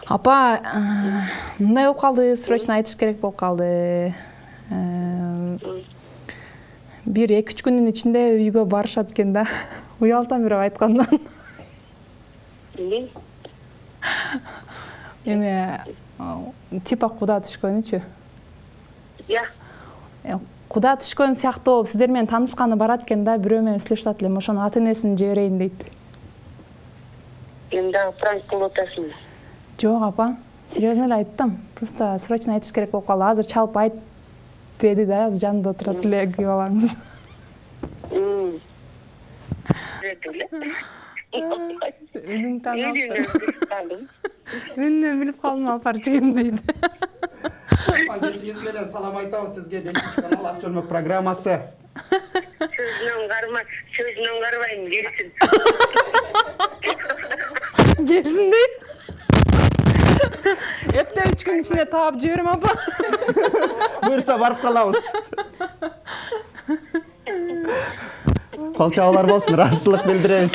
Апа, мындай болуп калды, срочно айтыш керек болуп калды. Бир 2-3 күндүн ичинде үйгө барышат экен да. Уялтам бирок айткандан. Эме, типа куда түшкөнүчү? Куда түшкөн сыяктуу болуп, сиздер менен таанышканы барат экен да, бирөө менен сүйлөшүп элем, ошонун ата-энесин жиберейин дейт. Эми дагы пранк кылып атасың. Жок, апа. Серьезно эле айттым. Просто срочно айтыш керек болуп калды. Азыр чалып айт деди да, азыр жанында отурат эле күйөөбаларыбыз. Үнүң таанып. Үнүнөн билип калдым, алпар жигин дейт. Кечиңиз менен салам айтабыз сизге. 5-канал ак чөлмөк программасы. Сөзүнөн карбайм, келсин. Келсин дейт. Эптеп 3 күн ичинде таап жиберем, апа. Буйрса барып калабыз. Кол чабуулар болсун, ыраазычылык билдиребиз.